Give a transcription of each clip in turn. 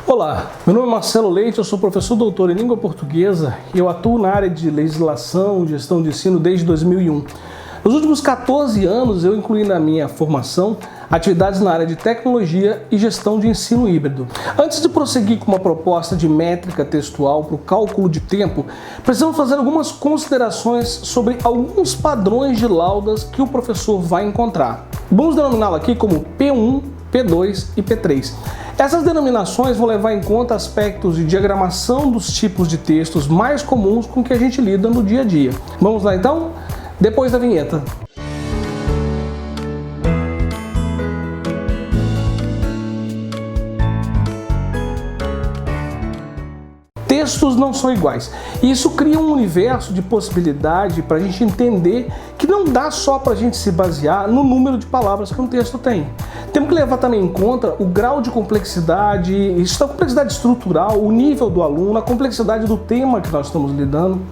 Olá, meu nome é Marcelo Leite, eu sou professor doutor em língua portuguesa e eu atuo na área de legislação e gestão de ensino desde 2001. Nos últimos 14 anos eu incluí na minha formação atividades na área de tecnologia e gestão de ensino híbrido. Antes de prosseguir com uma proposta de métrica textual para o cálculo de tempo, precisamos fazer algumas considerações sobre alguns padrões de laudas que o professor vai encontrar. Vamos denominá-lo aqui como P1, P2 e P3. Essas denominações vão levar em conta aspectos de diagramação dos tipos de textos mais comuns com que a gente lida no dia a dia. Vamos lá então? Depois da vinheta. Textos não são iguais. E isso cria um universo de possibilidade para a gente entender que não dá só para a gente se basear no número de palavras que um texto tem. Temos que levar também em conta o grau de complexidade, isso é a complexidade estrutural, o nível do aluno, a complexidade do tema que nós estamos lidando.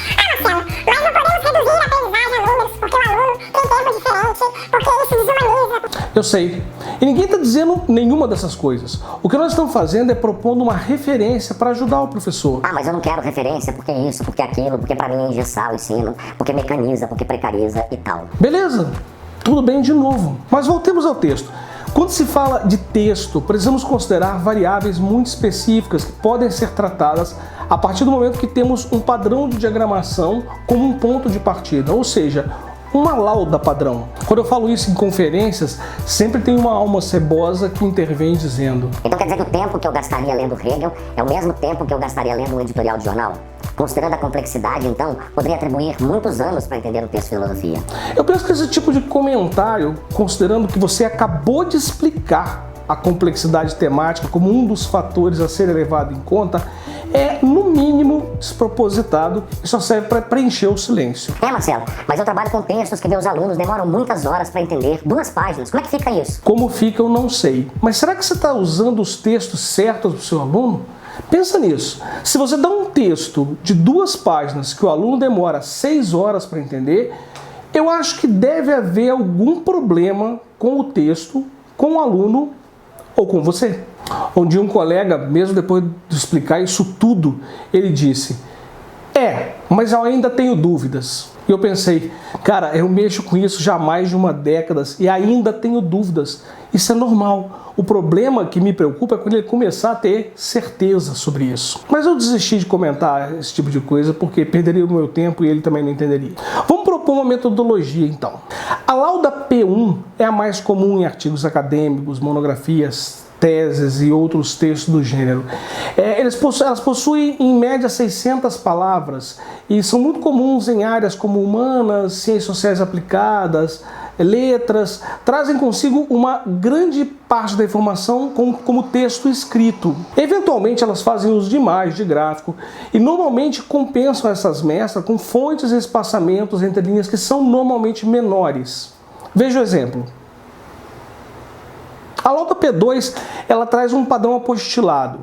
Marcelo, mas não podemos reduzir a aprendizagem a números, porque o aluno tem tempo diferente, porque ele se desumaniza. Eu sei. E ninguém está dizendo nenhuma dessas coisas. O que nós estamos fazendo é propondo uma referência para ajudar o professor. Ah, mas eu não quero referência, porque isso, porque aquilo, porque para mim é engessar o ensino, porque mecaniza, porque precariza e tal. Beleza, tudo bem de novo. Mas voltemos ao texto. Quando se fala de texto, precisamos considerar variáveis muito específicas que podem ser tratadas a partir do momento que temos um padrão de diagramação como um ponto de partida, ou seja, uma lauda padrão. Quando eu falo isso em conferências, sempre tem uma alma cebosa que intervém dizendo: então quer dizer que o tempo que eu gastaria lendo Hegel é o mesmo tempo que eu gastaria lendo um editorial de jornal? Considerando a complexidade, então, poderia atribuir muitos anos para entender o texto de filosofia. Eu penso que esse tipo de comentário, considerando que você acabou de explicar a complexidade temática como um dos fatores a ser levado em conta, é, no mínimo, despropositado e só serve para preencher o silêncio. Marcelo, mas eu trabalho com textos que meus alunos demoram muitas horas para entender, 2 páginas. Como é que fica isso? Como fica, eu não sei. Mas será que você está usando os textos certos para o seu aluno? Pensa nisso. Se você dá um texto de 2 páginas que o aluno demora 6 horas para entender, eu acho que deve haver algum problema com o texto, com o aluno ou com você. Um dia um colega, mesmo depois de explicar isso tudo, ele disse: mas eu ainda tenho dúvidas. E eu pensei, cara, eu mexo com isso já há mais de uma década e ainda tenho dúvidas. Isso é normal. O problema que me preocupa é quando ele começar a ter certeza sobre isso. Mas eu desisti de comentar esse tipo de coisa porque perderia o meu tempo e ele também não entenderia. Vamos propor uma metodologia então. A lauda P1 é a mais comum em artigos acadêmicos, monografias, teses e outros textos do gênero. Elas possuem em média 600 palavras e são muito comuns em áreas como humanas, ciências sociais aplicadas, letras, trazem consigo uma grande parte da informação como texto escrito. Eventualmente elas fazem uso de imagem, de gráfico e normalmente compensam essas mestras com fontes e espaçamentos entre linhas que são normalmente menores. Veja o exemplo. A lauda P2, ela traz um padrão apostilado.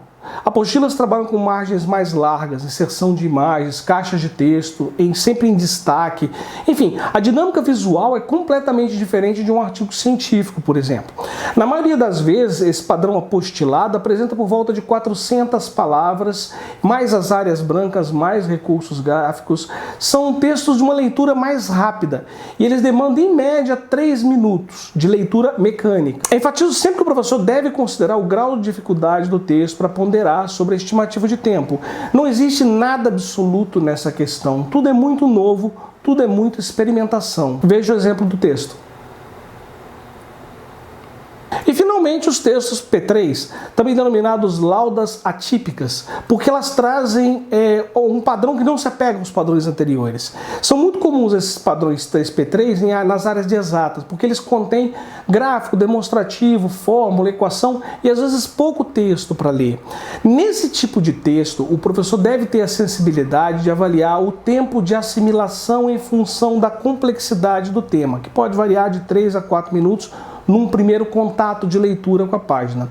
Apostilas trabalham com margens mais largas, inserção de imagens, caixas de texto, sempre em destaque. Enfim, a dinâmica visual é completamente diferente de um artigo científico, por exemplo. Na maioria das vezes, esse padrão apostilado apresenta por volta de 400 palavras, mais as áreas brancas, mais recursos gráficos. São textos de uma leitura mais rápida e eles demandam, em média, 3 minutos de leitura mecânica. Eu enfatizo sempre que o professor deve considerar o grau de dificuldade do texto para ponderar sobre a estimativa de tempo. Não existe nada absoluto nessa questão. Tudo é muito novo, tudo é muito experimentação. Veja o exemplo do texto. E finalmente os textos P3, também denominados laudas atípicas, porque elas trazem um padrão que não se apega aos padrões anteriores. São muito comuns esses padrões P3 nas áreas de exatas, porque eles contêm gráfico, demonstrativo, fórmula, equação e às vezes pouco texto para ler. Nesse tipo de texto, o professor deve ter a sensibilidade de avaliar o tempo de assimilação em função da complexidade do tema, que pode variar de 3 a 4 minutos num primeiro contato de leitura com a página.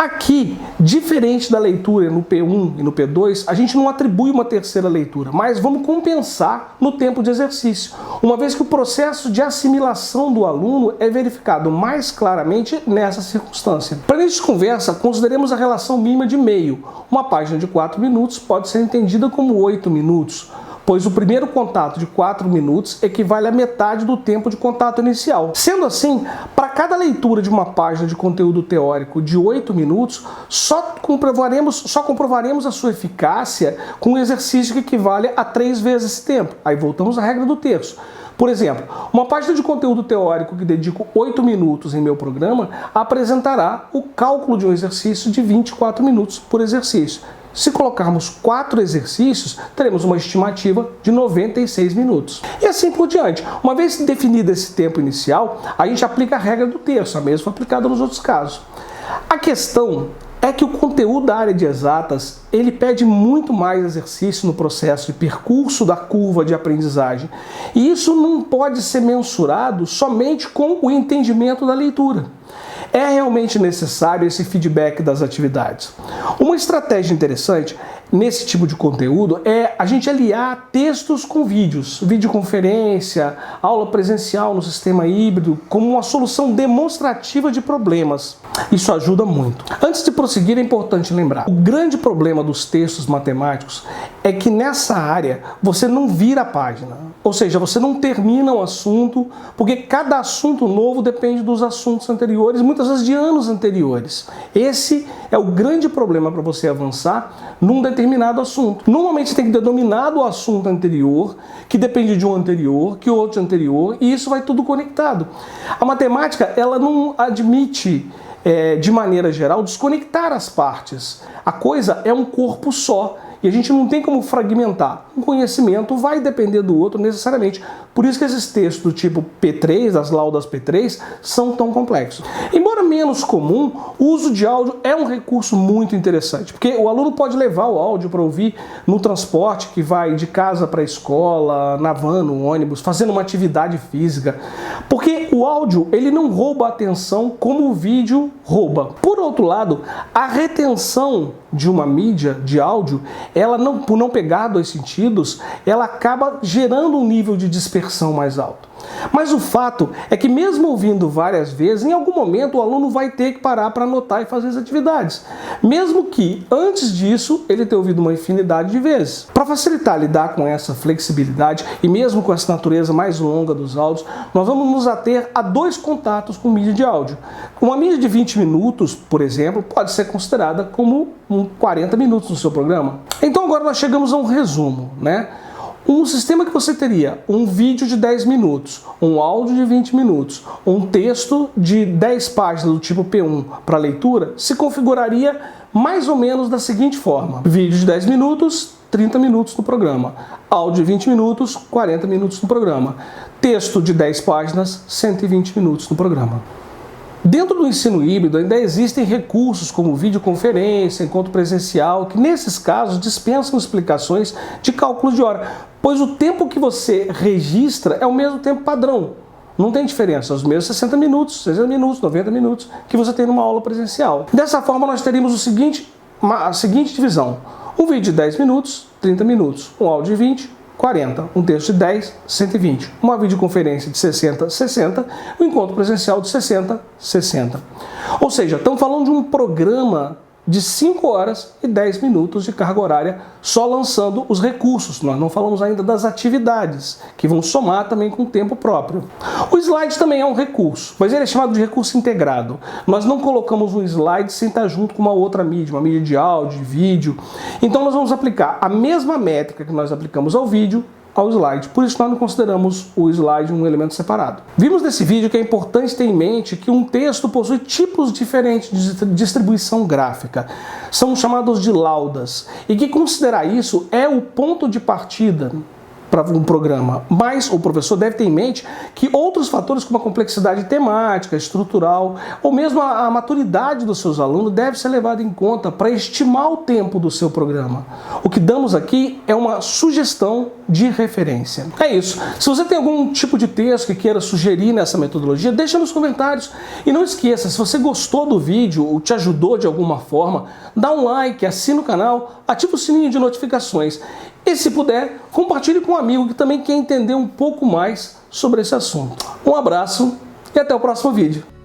Aqui, diferente da leitura no P1 e no P2, a gente não atribui uma terceira leitura, mas vamos compensar no tempo de exercício, uma vez que o processo de assimilação do aluno é verificado mais claramente nessa circunstância. Para início de conversa, consideremos a relação mínima de meio. Uma página de 4 minutos pode ser entendida como 8 minutos, pois o primeiro contato de 4 minutos equivale à metade do tempo de contato inicial. Sendo assim, para cada leitura de uma página de conteúdo teórico de 8 minutos, só comprovaremos a sua eficácia com um exercício que equivale a 3 vezes esse tempo. Aí voltamos à regra do terço. Por exemplo, uma página de conteúdo teórico que dedico 8 minutos em meu programa apresentará o cálculo de um exercício de 24 minutos por exercício. Se colocarmos 4 exercícios, teremos uma estimativa de 96 minutos. E assim por diante. Uma vez definido esse tempo inicial, a gente aplica a regra do terço, a mesma aplicada nos outros casos. A questão é que o conteúdo da área de exatas, ele pede muito mais exercício no processo de percurso da curva de aprendizagem. E isso não pode ser mensurado somente com o entendimento da leitura. É realmente necessário esse feedback das atividades. Uma estratégia interessante nesse tipo de conteúdo é a gente aliar textos com vídeos, videoconferência, aula presencial no sistema híbrido, como uma solução demonstrativa de problemas. Isso ajuda muito. Antes de prosseguir, é importante lembrar, o grande problema dos textos matemáticos é que nessa área você não vira a página, ou seja, você não termina o assunto, porque cada assunto novo depende dos assuntos anteriores, muitas vezes de anos anteriores. Esse é o grande problema para você avançar num determinado assunto. Normalmente você tem que ter dominado o assunto anterior, que depende de um anterior, que outro anterior, e isso vai tudo conectado. A matemática, ela não admite, de maneira geral, desconectar as partes. A coisa é um corpo só. E a gente não tem como fragmentar. Um conhecimento vai depender do outro necessariamente. Por isso que esses textos do tipo P3, das laudas P3, são tão complexos. Embora menos comum, o uso de áudio é um recurso muito interessante, porque o aluno pode levar o áudio para ouvir no transporte que vai de casa para a escola, na van, no ônibus, fazendo uma atividade física. Porque o áudio, ele não rouba a atenção como o vídeo rouba. Por outro lado, a retenção de uma mídia de áudio, ela por não pegar 2 sentidos, ela acaba gerando um nível de dispersão mais alto. Mas o fato é que mesmo ouvindo várias vezes, em algum momento o aluno vai ter que parar para anotar e fazer as atividades. Mesmo que antes disso ele tenha ouvido uma infinidade de vezes. Para facilitar lidar com essa flexibilidade e mesmo com essa natureza mais longa dos áudios, nós vamos nos ater a 2 contatos com mídia de áudio. Uma mídia de 20 minutos, por exemplo, pode ser considerada como 40 minutos no seu programa. Então agora nós chegamos a um resumo, né? Um sistema que você teria um vídeo de 10 minutos, um áudio de 20 minutos, um texto de 10 páginas do tipo P1 para leitura, se configuraria mais ou menos da seguinte forma: vídeo de 10 minutos, 30 minutos no programa, áudio de 20 minutos, 40 minutos no programa, texto de 10 páginas, 120 minutos no programa. Dentro do ensino híbrido ainda existem recursos como videoconferência, encontro presencial, que nesses casos dispensam explicações de cálculo de hora, pois o tempo que você registra é o mesmo tempo padrão. Não tem diferença, os mesmos 60 minutos, 60 minutos, 90 minutos que você tem numa aula presencial. Dessa forma nós teríamos a seguinte divisão: um vídeo de 10 minutos, 30 minutos, um áudio de 20, 40, um texto de 10, 120, uma videoconferência de 60, 60, um encontro presencial de 60, 60. Ou seja, estamos falando de um programa de 5 horas e 10 minutos de carga horária, só lançando os recursos. Nós não falamos ainda das atividades, que vão somar também com o tempo próprio. O slide também é um recurso, mas ele é chamado de recurso integrado. Nós não colocamos um slide sem estar junto com uma outra mídia, uma mídia de áudio, de vídeo. Então nós vamos aplicar a mesma métrica que nós aplicamos ao vídeo, ao slide. Por isso nós não consideramos o slide um elemento separado. Vimos nesse vídeo que é importante ter em mente que um texto possui tipos diferentes de distribuição gráfica. São chamados de laudas. E que considerar isso é o ponto de partida para um programa, mas o professor deve ter em mente que outros fatores como a complexidade temática, estrutural, ou mesmo a maturidade dos seus alunos deve ser levado em conta para estimar o tempo do seu programa. O que damos aqui é uma sugestão de referência. É isso. Se você tem algum tipo de texto que queira sugerir nessa metodologia, deixa nos comentários. E não esqueça, se você gostou do vídeo ou te ajudou de alguma forma, dá um like, assina o canal, ativa o sininho de notificações. E se puder, compartilhe com um amigo que também quer entender um pouco mais sobre esse assunto. Um abraço e até o próximo vídeo.